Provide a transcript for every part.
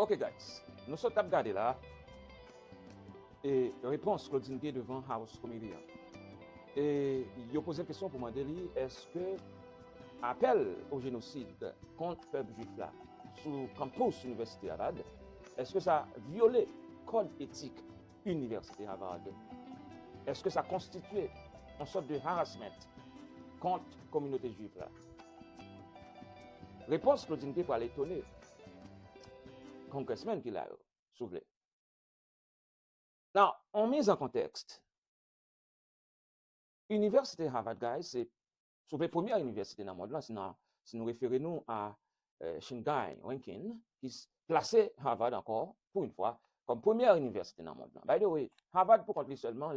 Ok, guys, nous sommes regardés là et réponse Claudine Gay devant House Comedian. Et il a posé une question pour moi, est-ce que appel au génocide contre le peuple juif là, sous campus Université Harvard, est-ce que ça a violé le code éthique Université Harvard? Est-ce que ça constituait une sorte de harassment contre la communauté juive là? Réponse Claudine Gay pour aller étonner congressman qui l'a soulevé. Non, on met en contexte. Université Harvard, guys, c'est la première université dans le monde. Là, si nous référons à Shingai Rankin, qui placé Harvard encore, pour une fois, comme première université dans le monde. By the way, Harvard, pour compter seulement,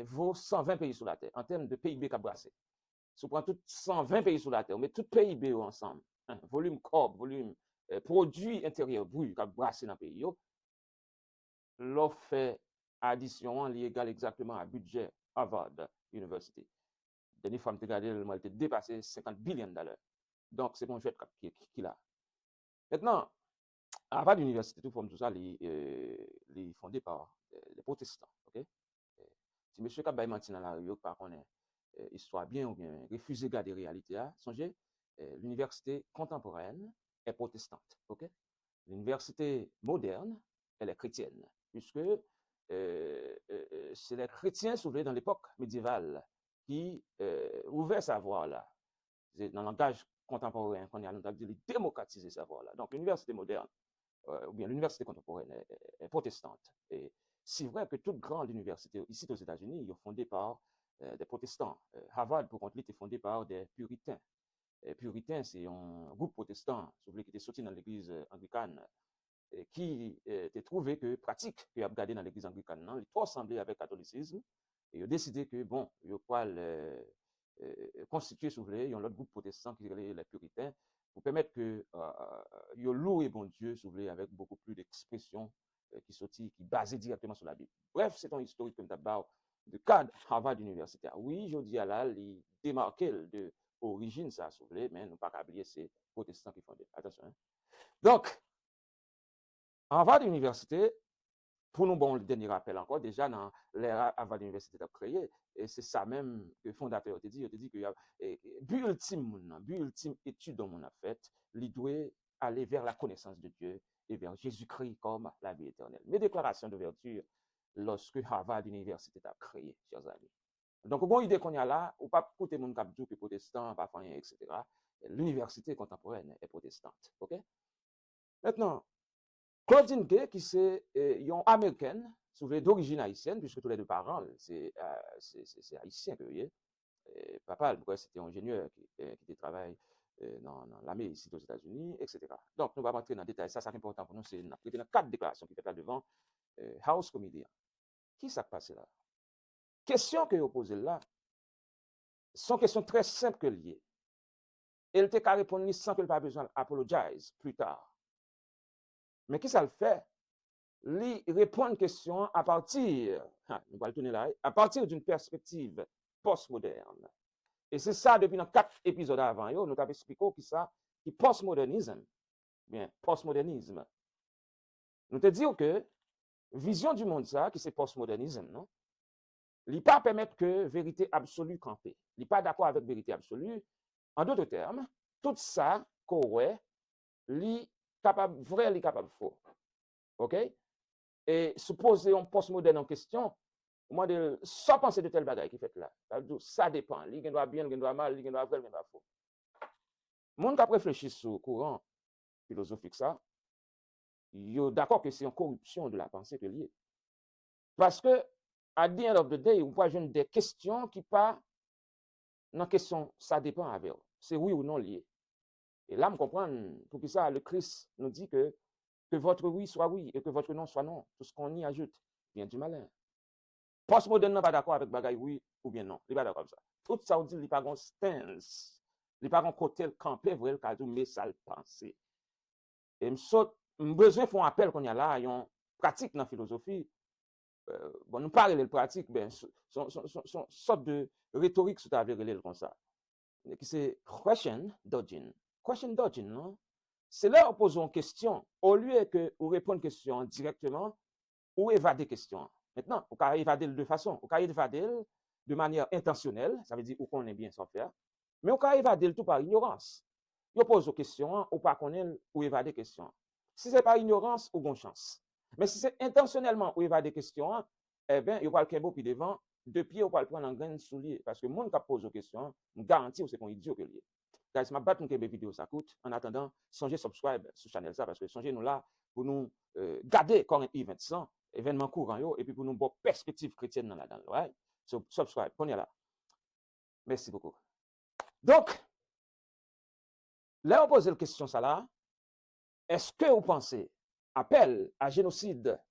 vaut 120 pays sur la Terre, en termes de PIB qu'a brassé. Si on prend tous 120 pays sur la Terre, on met tout PIB ensemble, hein, volume corps, volume produit intérieur brut qu'a brassé dans le pays, l'offre fait addition égale exactement à budget Harvard University. Dernière fois, je regardé, elle a dépassé 50 billions de dollars. Donc, c'est mon jet qu'il a. Maintenant, Harvard University, tout ça, est fondé par les protestants. Okay? Si M. Kabay menti dans la rue, par contre, histoire bien ou bien refuser de garder la réalité, songez, l'université contemporaine est protestante. Okay? L'université moderne, elle est chrétienne, puisque c'est les chrétiens soulevés dans l'époque médiévale qui ouvraient sa voie là. Dans le langage contemporain, qu'on a dit démocratiser sa voie là. Donc l'université moderne, ou bien l'université contemporaine est protestante. Et c'est vrai que toute grande université ici aux États-Unis est fondée par des protestants. Harvard, pour contre, était fondé par des puritains. Puritains, c'est un groupe protestant, si vous voulez, qui était sorti dans l'église anglicane, qui était trouvé que pratique qu'il a regardé dans l'église anglicane, il trop semblé avec le catholicisme, et il a décidé que, bon, il va constituer, si vous voulez, un autre groupe protestant qui est les puritains, pour permettre que il loue bon Dieu, si vous voulez, avec beaucoup plus d'expression qui basée directement sur la Bible. Bref, c'est un historique comme d'abord de cadre Harvard University. Oui, je dis à là, il démarqué de origine, ça, si vous voulez, mais nous pas oublier c'est protestants qui font des. Attention. Hein. Donc, Harvard University, pour nous, bon, le dernier rappel encore, déjà dans l'ère Harvard University a créé, et c'est ça même que le fondateur te dit qu'il y a but ultime étude dont on a fait, il doit aller vers la connaissance de Dieu et vers Jésus-Christ comme la vie éternelle. Mes déclarations d'ouverture lorsque Harvard University a créé, chers amis. Donc, bon idée qu'on y a là, ou pas écouter mon cap que protestant, pas rien, etc. L'université contemporaine est protestante. OK? Maintenant, Claudine Gay, qui c'est une américaine, d'origine haïtienne, puisque tous les deux parents, c'est haïtien que vous voyez. Papa, c'était un ingénieur qui travaille dans l'armée ici aux États-Unis, etc. Donc, nous allons rentrer dans le détail. Ça, c'est important pour nous. C'est dans 4 déclarations qui fait là devant House Comedian. Qui s'est passé là? Question que vous posez là, sont questions très simples que liées. Elle était qu'à répondre sans qu'elle n'ait pas besoin d'apologize plus tard. Mais qui ça le fait? Lui répond à une question à partir, nous allons tourner là, à partir d'une perspective postmoderne. Et c'est ça, depuis nos 4 épisodes avant, nous avons expliqué qui ça, qui postmodernisme, bien, postmodernisme. Nous te disons que vision du monde ça, qui c'est postmodernisme, non? Il ne pas permettre que vérité absolue camper. Il n'est pas d'accord avec vérité absolue. En d'autres termes, tout ça, qu'aurait, li capable vrai, li capable faux. OK? Et supposer un postmoderne en question, moi, sans penser de tel bagaille qui fait là. Ça dépend. Li doit bien, li doit mal, li doit vrai, li doit faux. Monde qui a réfléchi sur le courant philosophique ça, il est d'accord que c'est une corruption de la pensée que lié. Parce que, à the end of the day, on peut avoir des questions qui pas dans question, ça dépend avec. C'est oui ou non lié. Et là, je comprends, pour que ça, le Christ nous dit que votre oui soit oui et que votre non soit non. Tout ce qu'on y ajoute, vient du malin. Postmoderne n'est pas d'accord avec bagaille oui ou bien non. Il n'est pas d'accord avec ça. Tout ça, on dit, il n'est pas un stance. Il n'est pas un côté campé, vrai, le dit, mais ça le penser. Et je besoin de faire un appel qu'on y a là, il y a une pratique dans la philosophie. Bon, nous parlons de pratique, ben, son sorte de rhétorique, c'est à dire comme ça. Qui c'est question dodging. Question dodging, non? c'est là où posons une question, au lieu que vous répondre question directement, ou évader question. Maintenant, vous pouvez évader de deux façons. Vous pouvez évader de manière intentionnelle, ça veut dire qu'on connaît bien sans faire, mais vous pouvez évader tout par ignorance. Vous posez une question, ou pas connaître, ou évader question. Si ce n'est pas ignorance, ou bonne chance. Mais si c'est intentionnellement ou évader question, eh bien, il va le kembo puis devant, deux pieds, ou va le prendre en graine soulier. Parce que le monde qui pose une question, je garantis que c'est un idiot que lié. Guys, ma batte une vidéo ça coûte. En attendant, songez subscribe sur channel ça parce que songez nous là pour nous garder current events sans événements courants yo et puis pour nous bonne perspective chrétienne dans la dedans. Right? So subscribe, on est là. Merci beaucoup. Donc, là on pose la question ça là, est-ce que vous pensez appel à génocide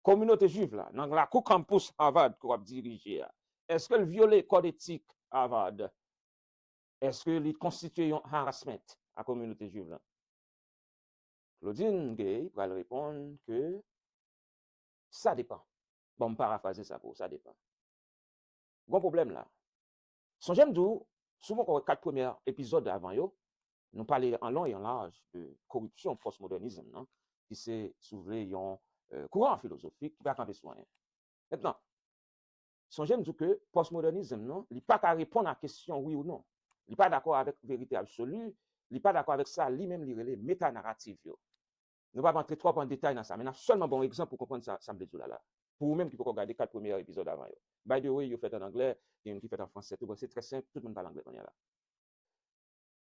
communauté juive là dans la cour campus Harvard qu'on va diriger, est-ce que le violer code éthique Harvard, est-ce que il constitue un harassment à la communauté juive là? Claudine Gay va répondre que ça dépend. Bon, me paraphraser ça pour ça dépend. Bon problème là. Songez d'où, souvent quand 4 premiers épisodes avant yo, nous parlons en long et en large de corruption, postmodernisme, non? Qui s'est soulevé un courant philosophique qui va camper soin. Maintenant, songez d'où que postmodernisme, non, il n'est pas qu'à répondre à la question oui ou non. Il n'est pas d'accord avec la vérité absolue, il n'est pas d'accord avec ça, lui-même, il est méta-narrative. Nous ne allons pas rentrer trop en détail dans ça, mais on a seulement un bon exemple pour comprendre ça, me dit là. Pour vous-même qui pouvez regarder 4 premiers épisodes avant. By the way, vous faites en anglais, il y a une qui fait en français, c'est très simple, tout le monde parle anglais. Là.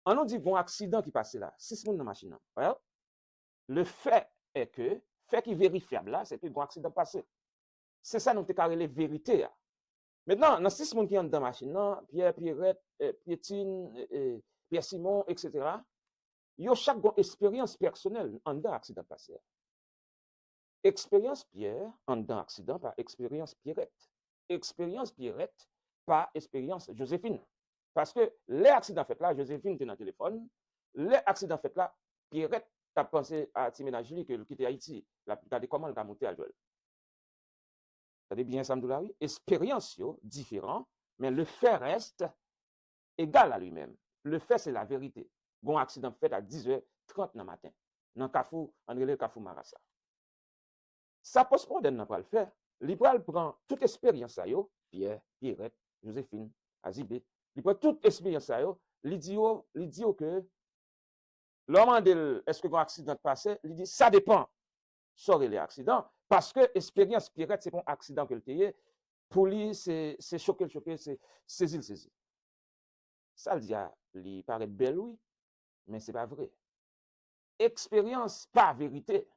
On nous dit bon accident qui passe là, 6 personnes dans la machine. Well, le fait est que, fait qui est vérifiable là, c'est que bon accident passé. C'est ça nous avons les vérités. Maintenant, dans 6 personnes qui sont dans la machine, Pierre, Pierrette, Piétine, Pierre Simon, etc., ils ont chaque expérience personnelle en dans accident passé. Expérience Pierre en dans accident par expérience Pierrette. Expérience Pierrette par expérience Joséphine. Parce que les accidents faits là, Joséphine était dans le téléphone. Les accidents faits là, Pierrette a pensé à Timénagili que quitter Haïti. La regardé comment elle a monté à Joël. Ça dit bien ça me oui. Expérience différent, mais le fait reste égal à lui-même. Le fait c'est la vérité. Bon accident fait à 10h30 dans le matin. Dans Kafou, André Kafou Marassa. Ça postmoderne n'a pas le faire. Libral prend toute expérience à yo, Pierre, Pierrette, Joséphine, Azibé. Il prend toute expérience à yo, il dit que l'homme dit est-ce que un accident passé, il dit ça dépend. Sorry les accidents parce que expérience Pierrette c'est un accident que le tayé pour lui c'est choquer, c'est saisir. Ça le dit il paraît belle oui, mais c'est pas vrai. Expérience pas vérité.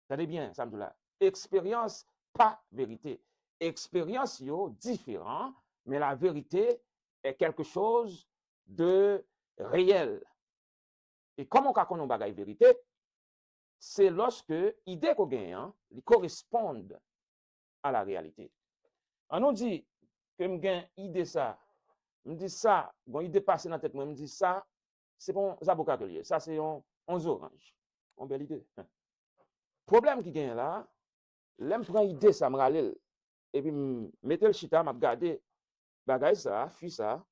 Tenez bien, ça me dit là. Expérience, pas vérité. Expérience, yo, différent, mais la vérité est quelque chose de réel. Et comment on connaît bagaille vérité? C'est lorsque l'idée qu'on gagne, ils correspondent à la réalité. On nous dit que je gagne idée ça, me dit ça, bon, idée passée dans la tête, moi, me dit ça, c'est bon, zaboka que lié. Ça, c'est un orange. Une belle idée. Problème qui gagne là, l'aime prend idée ça me râle et puis mettre le chita m'a regarder bagay ça fuit ça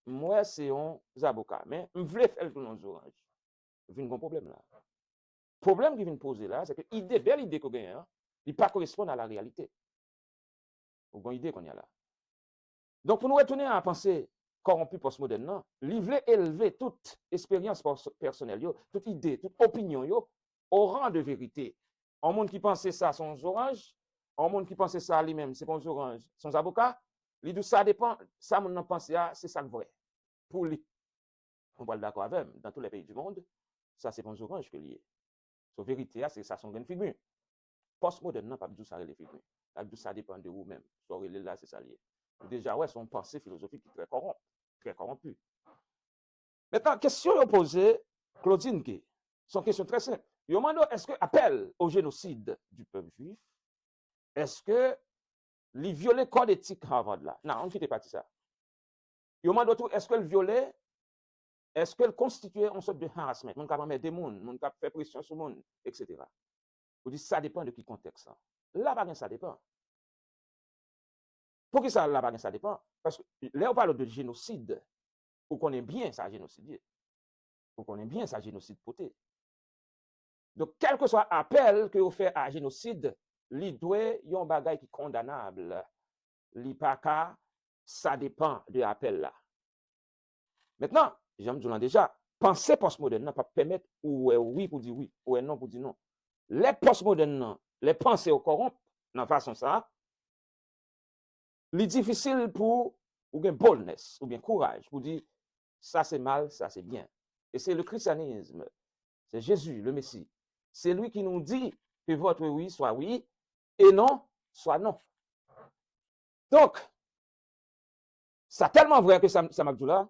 moi c'est un zaboka mais me vle faire tout dans orange vient un problème là problème qui vient poser là c'est que idée belle idée qu'on gagne hein, il pas correspond à la réalité ou bonne idée qu'on y a là donc pour nous retourner à penser corrompu postmoderne non livrer élever toute expérience personnelle yo toute idée toute opinion yo au rang de vérité un monde qui pensait ça sont orange un monde qui pensait ça lui-même, c'est pas un orange. Son avocat, lui dit ça dépend, ça mon pense c'est ça le vrai. Pour lui, on va d'accord avec dans tous les pays du monde, ça c'est pas un orange que lié. Sa vérité, c'est ça son une figure. Postmoderne, non, pas du tout ça les figures. Là, ça dépend de vous-même. Soit là, c'est ça lié. Déjà, ouais, son pensée philosophique est très corrompu. Maintenant, question posée, Claudine Gay, son question très simple. Il demande est-ce que appel au génocide du peuple juif, est-ce que les violer code éthique Harvard là? Non, on ne fait pas ça. Il demande tout, est-ce que le violer, est-ce qu'elle constituait une sorte de harassment? On peut mettre des gens, on peut faire pression sur les gens, etc. Vous dites, ça dépend de qui contexte. Là, ça dépend. Pour qui ça, là, ça dépend? Parce que là, on parle de génocide. Vous connaissez bien ça, génocide. Vous connaissez bien ça, génocide poté. Donc, quel que soit appel que vous faites à génocide, li doit yon bagay qui condamnable. Li pa ka, ça dépend de l'appel là. Maintenant, j'aime dire déjà, penser postmoderne n'a pas permettre ou oui pour dire oui, ou non pour dire non. Les postmodernes, les pensées au corrompent, dans façon ça, li difficile pour ou bien boldness, ou bien courage, pour dire ça c'est mal, ça c'est bien. Et c'est le christianisme, c'est Jésus, le Messie. C'est lui qui nous dit que votre oui soit oui et non soit non. Donc, c'est tellement vrai que ça m'a dit là,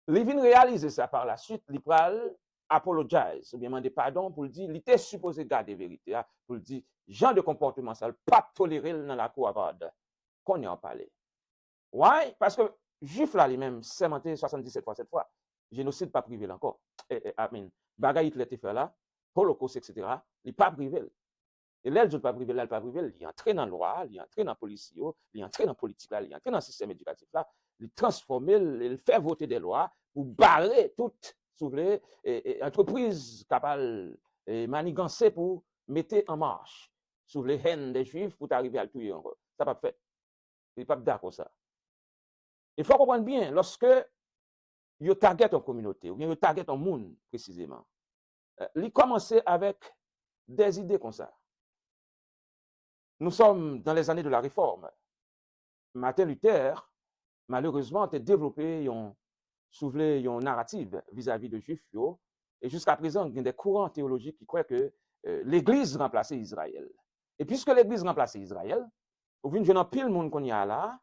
il vient réaliser ça par la suite, il pral apologize, ou bien demander pardon pour le dire, il était supposé garder vérité, pour le dire, genre de comportement ça, pas tolérer dans la cour à qu'on y en parlé. Ouais, parce que juif là lui-même, sémenté 77 fois cette fois, génocide pas privé encore. Amen. Bagay Hitler te fait là, Holocauste, etc. Il pas privé. Et là, il pas privé, là, il pas privé, il entre dans la loi, il entre dans la police, il entre dans la politique, là, il entre dans le système éducatif, là, il transforme, il fait voter des lois pour barrer toutes les entreprises capables de manigancer pour mettre en marche sur les haines des juifs pour arriver à le tuer encore. Ça n'a pas fait. Il n'est pas d'accord ça. Il faut comprendre bien, lorsque vous target en communauté, ou bien vous target en monde précisément, il commence avec des idées comme ça. Nous sommes dans les années de la réforme. Martin Luther, malheureusement, a développé une narrative vis-à-vis de Juifs. Et jusqu'à présent, il y a des courants théologiques qui croient que l'Église remplaçait Israël. Et puisque l'Église remplaçait Israël, vous voyez, un pile monde qu'on y a là,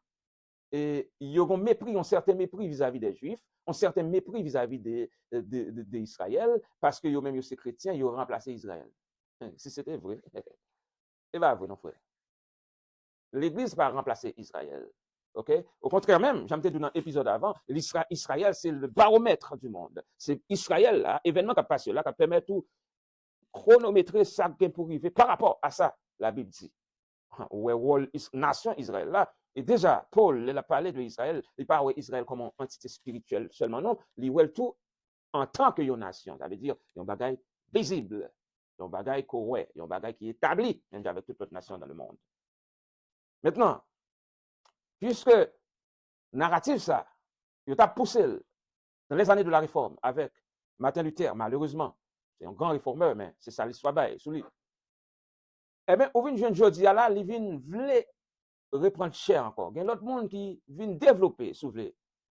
et il y a un certain mépris vis-à-vis des Juifs, un certain mépris vis-à-vis d'Israël, parce que même ces chrétiens, ils ont remplacé Israël. Si c'était vrai, c'est pas vrai, non, frère. L'Église va remplacer Israël. Okay? Au contraire même, j'aime te dire dans l'épisode avant, Israël, c'est le baromètre du monde. C'est Israël, là, événement qui a passé là, qui permet tout chronométrer ça pour arriver par rapport à ça, la Bible dit. Nation Israël là, et déjà, Paul, il a parlé de Israël, il parle d'Israël comme une entité spirituelle seulement, non, il voit tout en tant que une nation, ça veut dire, il y a un bagage visible, il y a un bagage correct, il y a un bagage qui est établi, même avec toute autre nation dans le monde. Maintenant, puisque narratif ça, il a poussé dans les années de la réforme avec Martin Luther, malheureusement, c'est un grand réformeur, mais c'est ça l'histoire bail sous lui. Eh bien, au vin jeune jodi là, il vient voulait reprendre cher encore. Il y a l'autre monde qui vient développer sous les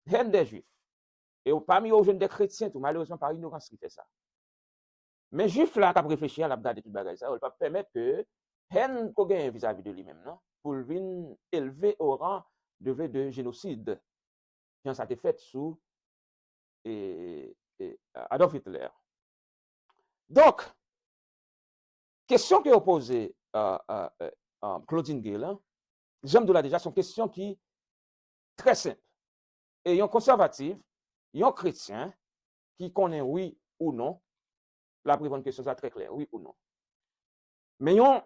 haine des juifs. Et parmi les jeunes des chrétiens, tout malheureusement par ignorance qui fait ça. Mais juif là, qui a réfléchi à la regarder tout bagage ça, il va permettre que haine qu'on gagne vis-à-vis de lui-même, non? Pour venir élever au rang de génocide. Quand ça a été fait sous Adolf Hitler. Donc, question que vous posez Claudine Gay, j'aime de là déjà, sont questions qui très simples. Et un conservatif, un chrétien qui connaît oui ou non, la première question c'est très clair, oui ou non. Mais une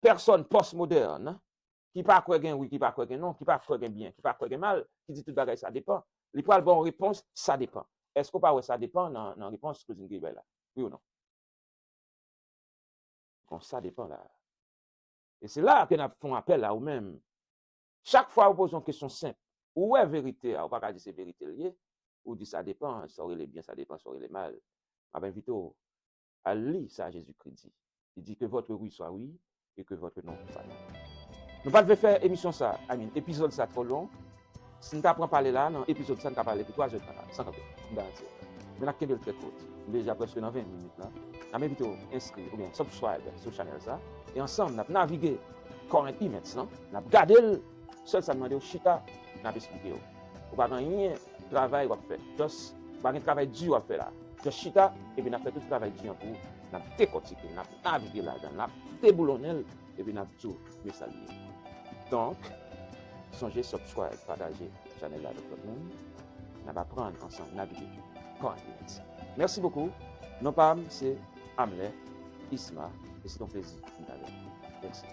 personne postmoderne qui pas quoi gain oui, qui pas quoi gain non, qui pas quoi gain bien, qui pas quoi gain mal, qui dit tout bagage ça dépend. Il prend la bonne réponse, ça dépend. Est-ce que pas ouais, ça dépend dans la réponse que Claudine Gay là? Oui ou non? Bon, ça dépend là. Et c'est là que nous faisons appel à vous-même. Chaque fois, vous posez une question simple. Où est la vérité? On ne va pas dire c'est vérité liée. Ou dit ça dépend, ça aurait les bien, ça dépend, ça aurait les mal. Je vais inviter à lire ça, Jésus-Christ dit. Il dit que votre oui soit oui et que votre non soit non. Nous ne pouvons pas faire émission ça, épisode ça trop long. Si nous apprenons à parler là, dans l'épisode ça, nous allons parler pour 3 heures sans camper. Mais nous avons très court. Déjà presque dans 20 minutes là. Je m'invite à inscrire ou bien subscribe sur la chaîne ça. Et ensemble, nous avons navigué current events. Nous avons gardé le seul ça demande au chita, nous avons expliqué. Vous n'avez rien de travail à faire. Juste, pas un travail dur à faire là. Juste chita, et puis nous avons fait tout le travail dur pour nous décortiquer, nous avons navigué là-dedans, nous avons déboulonné, et puis nous avons tout salué. Donc, songez, subscribe, partager la chaîne là avec tout le monde. Nous allons apprendre ensemble, naviguer current events. Merci beaucoup. Nos PAM, c'est Amlet, Isma, et c'est un plaisir. Merci.